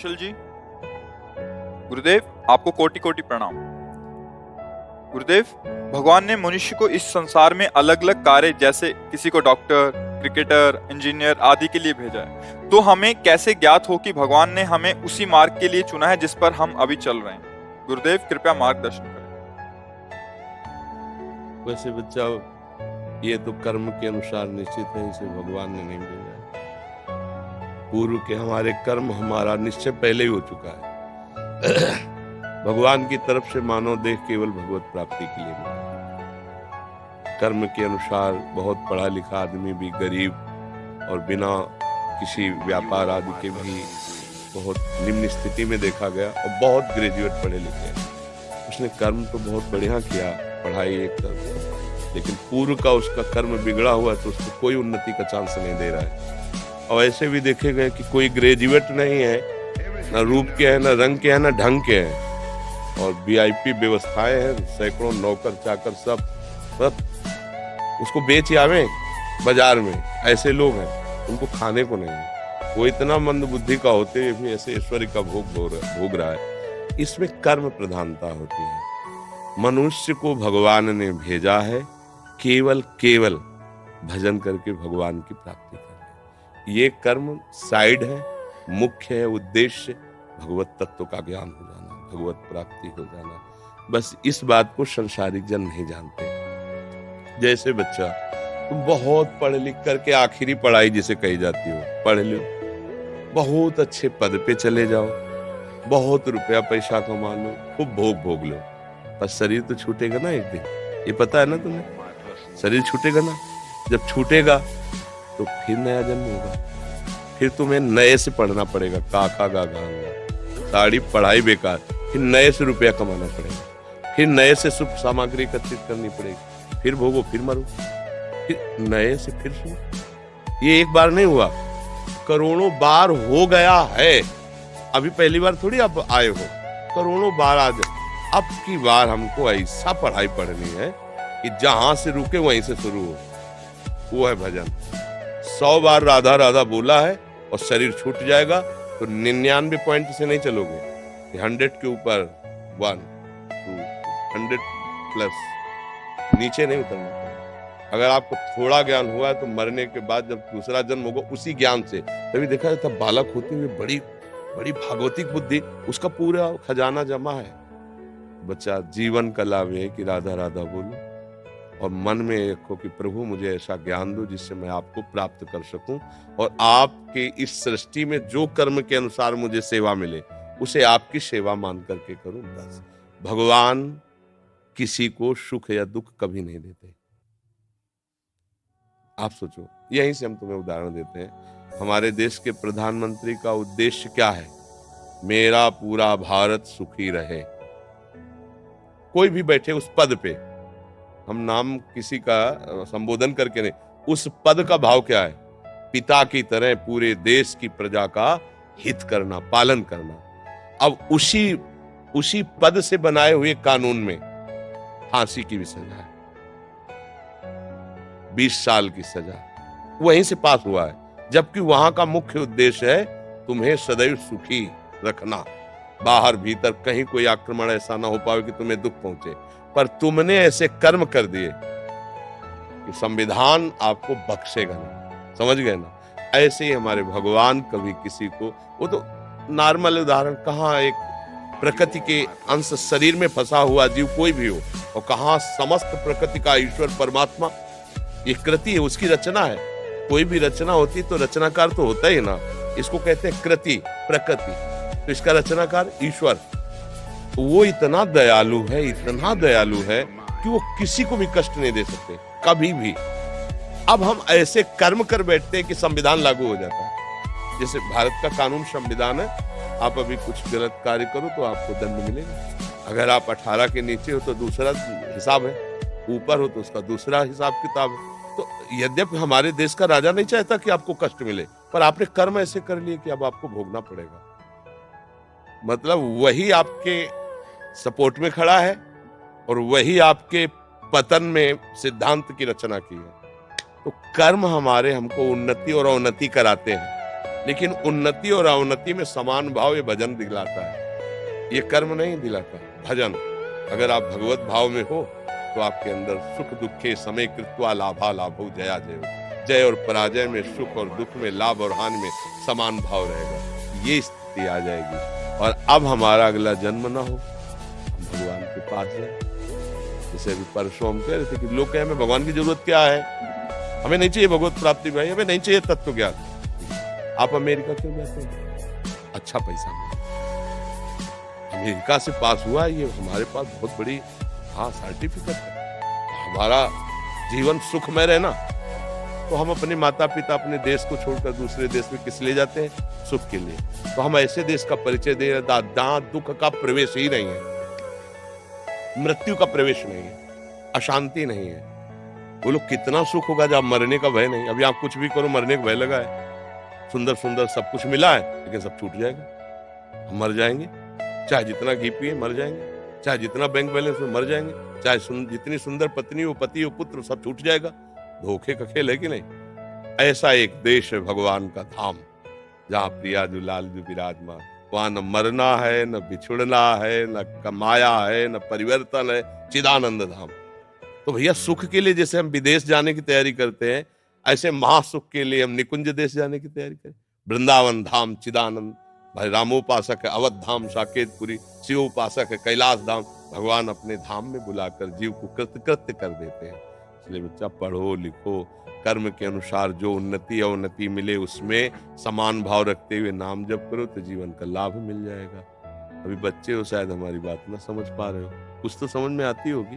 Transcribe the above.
कौशल जी, गुरुदेव आपको कोटि कोटि प्रणाम। गुरुदेव, भगवान ने मनुष्य को इस संसार में अलग अलग कार्य, जैसे किसी को डॉक्टर, क्रिकेटर, इंजीनियर आदि के लिए भेजा है, तो हमें कैसे ज्ञात हो कि भगवान ने हमें उसी मार्ग के लिए चुना है जिस पर हम अभी चल रहे हैं? गुरुदेव कृपया मार्गदर्शन करें। वैसे बच्चा, ये तो कर्म के अनुसार निश्चित है, इसे भगवान ने नहीं भेजा है। पूर्व के हमारे कर्म, हमारा निश्चय पहले ही हो चुका है। भगवान की तरफ से मानव देह केवल भगवत प्राप्ति के लिए मिला। कर्म के अनुसार बहुत पढ़ा लिखा आदमी भी गरीब और बिना किसी व्यापार आदि के भी बहुत निम्न स्थिति में देखा गया, और बहुत ग्रेजुएट पढ़े लिखे। उसने कर्म तो बहुत बढ़िया किया, पढ़ाई एक तरफ, लेकिन पूर्व का उसका कर्म बिगड़ा हुआ, तो उसको कोई उन्नति का चांस नहीं दे रहा है। और ऐसे भी देखे गए कि कोई ग्रेजुएट नहीं है, ना रूप के हैं, ना रंग के हैं, ना ढंग के हैं, और वीआईपी व्यवस्थाएं हैं, सैकड़ों नौकर चाकर सब उसको बेच आवे बाजार में। ऐसे लोग हैं, उनको खाने को नहीं है। वो इतना मंद बुद्धि का होते हुए भी ऐसे ऐश्वर्य का भोग रहा है। इसमें कर्म प्रधानता होती है। मनुष्य को भगवान ने भेजा है केवल भजन करके भगवान की प्राप्ति करने। ये कर्म साइड है, मुख्य है उद्देश्य भगवत तत्व का ज्ञान हो जाना, भगवत प्राप्ति हो जाना। बस इस बात को संसारिक जन नहीं जानते। जैसे बच्चा, तुम बहुत पढ़ लिख करके आखिरी पढ़ाई जिसे कही जाती हो पढ़ लो, बहुत अच्छे पद पे चले जाओ, बहुत रुपया पैसा कमा लो, खूब भोग लो, पर शरीर तो छूटेगा ना एक दिन। ये पता है ना तुम्हें? शरीर छूटेगा ना। जब छूटेगा तो फिर नया जन्म होगा, फिर तुम्हें नए से पढ़ना पड़ेगा, काका गागा सारी पढ़ाई बेकार, फिर नए से रुपया कमाना पड़ेगा, फिर नए से सुख सामग्री एकत्रित करनी पड़ेगी, फिर भोगो, फिर मरो, फिर नए से फिर सुनो। ये एक बार नहीं हुआ, करोड़ों बार हो गया है। अभी पहली बार थोड़ी आप आए हो, करोड़ों बार आज। अब की बार हमको ऐसा पढ़ाई पढ़नी है कि जहां से रुके वहीं से शुरू हो। वो है भजन। 100 बार राधा राधा बोला है और शरीर छूट जाएगा, तो 99 पॉइंट से नहीं चलोगे, 100 के ऊपर 1 2 100 प्लस नीचे नहीं उतरना। अगर आपको थोड़ा ज्ञान हुआ है तो मरने के बाद जब दूसरा जन्म होगा उसी ज्ञान से, तभी देखा जाता बालक होते हुए बड़ी बड़ी भागवतिक बुद्धि, उसका पूरा खजाना जमा है। बच्चा, जीवन का लाभ है कि राधा राधा बोलो और मन में रखो कि प्रभु मुझे ऐसा ज्ञान दो जिससे मैं आपको प्राप्त कर सकूं, और आपके इस सृष्टि में जो कर्म के अनुसार मुझे सेवा मिले उसे आपकी सेवा मान करके करूं। बस भगवान किसी को सुख या दुख कभी नहीं देते। आप सोचो, यहीं से हम तुम्हें उदाहरण देते हैं। हमारे देश के प्रधानमंत्री का उद्देश्य क्या है? मेरा पूरा भारत सुखी रहे। कोई भी बैठे उस पद पे, हम नाम किसी का संबोधन करके नहीं, उस पद का भाव क्या है? पिता की तरह पूरे देश की प्रजा का हित करना, पालन करना। अब उसी पद से बनाए हुए कानून में फांसी की भी सजा है, 20 साल की सजा वहीं से पास हुआ है, जबकि वहां का मुख्य उद्देश्य है तुम्हें सदैव सुखी रखना, बाहर भीतर कहीं कोई आक्रमण ऐसा ना हो पाए कि तुम्हें दुख पहुंचे। पर तुमने ऐसे कर्म कर दिए कि संविधान आपको बख्शेगा नहीं। समझ गए ना? ऐसे ही हमारे भगवान कभी किसी को, वो तो नॉर्मल उदाहरण, कहाँ एक प्रकृति के अंश शरीर में फंसा हुआ जीव कोई भी हो, और कहाँ समस्त प्रकृति का ईश्वर परमात्मा। ये कृति है, उसकी रचना है। कोई भी रचना होती तो रचनाकार तो होता ही ना। इसको कहते हैं कृति, प्रकृति, तो इसका रचनाकार ईश्वर। तो वो इतना दयालु है कि वो किसी को भी कष्ट नहीं दे सकते कभी भी। अब हम ऐसे कर्म कर बैठते हैं कि संविधान लागू हो जाता है। जैसे भारत का कानून संविधान है, आप अभी कुछ गलत कार्य करो तो आपको दंड मिलेगा। अगर आप 18 के नीचे हो तो दूसरा हिसाब है, ऊपर हो तो उसका दूसरा हिसाब किताब है। तो यद्यपि हमारे देश का राजा नहीं चाहता कि आपको कष्ट मिले, पर आपने कर्म ऐसे कर लिए कि अब आपको भोगना पड़ेगा। मतलब वही आपके सपोर्ट में खड़ा है और वही आपके पतन में सिद्धांत की रचना की है। तो कर्म हमारे हमको उन्नति और अवनति कराते हैं। लेकिन उन्नति और अवनति में समान भाव ये भजन दिलाता है, ये कर्म नहीं दिलाता। भजन, अगर आप भगवत भाव में हो तो आपके अंदर सुख दुखे समय कृत्वा लाभा लाभो जया जय, जय और पराजय में, सुख और दुख में, लाभ और हानि में समान भाव रहेगा, ये स्थिति आ जाएगी। और अब हमारा अगला जन्म ना हो, हम भगवान के पास जाए। जैसे अभी परसों हम कह रहे थे कि लोग कहे हमें भगवान की जरूरत क्या है, हमें नहीं चाहिए भगवत प्राप्ति भाई, हमें नहीं चाहिए तत्व ज्ञान। आप अमेरिका क्यों जाते हैं? अच्छा पैसा मिले, अमेरिका से पास हुआ, ये हमारे पास बहुत बड़ी सर्टिफिकेट है। हमारा जीवन सुखमय रहे ना, तो हम अपने माता पिता, अपने देश को छोड़कर दूसरे देश में किस लिए जाते हैं? सुख के लिए। तो हम ऐसे देश का परिचय दे रहे हैं जहां दुख का प्रवेश ही नहीं है, मृत्यु का प्रवेश नहीं है, अशांति नहीं है। वो लोग कितना सुख होगा जब मरने का भय नहीं। अभी आप कुछ भी करो, मरने का भय लगा है, सुंदर सुंदर सब कुछ मिला है, लेकिन सब छूट जाएगा, हम मर जाएंगे। चाहे जितना घी पिए मर जाएंगे, चाहे जितना बैंक बैलेंस में मर जाएंगे, चाहे जितनी सुंदर पत्नी हो, पति हो, पुत्र, सब छूट जाएगा। धोखे का खेल है कि नहीं? ऐसा एक देश है भगवान का धाम, जहाँ प्रिया जो लाल जो विराजमान, वहां न मरना है, न बिछुड़ना है, न कमाया है, न परिवर्तन है, चिदानंद धाम। तो भैया सुख के लिए जैसे हम विदेश जाने की तैयारी करते हैं, ऐसे महासुख के लिए हम निकुंज देश जाने की तैयारी करें। वृंदावन धाम चिदानंद, भाई रामोपासक है अवध धाम साकेतपुरी, शिवोपासक है कैलाश धाम। भगवान अपने धाम में बुलाकर जीव को कृत्य कर देते हैं। इसलिए बच्चा पढ़ो लिखो, कर्म के अनुसार जो उन्नति अवनति मिले उसमें समान भाव रखते हुए नाम जप करो तो जीवन का लाभ मिल जाएगा। अभी बच्चे हो, शायद हमारी बात ना समझ पा रहे हो, कुछ तो समझ में आती होगी।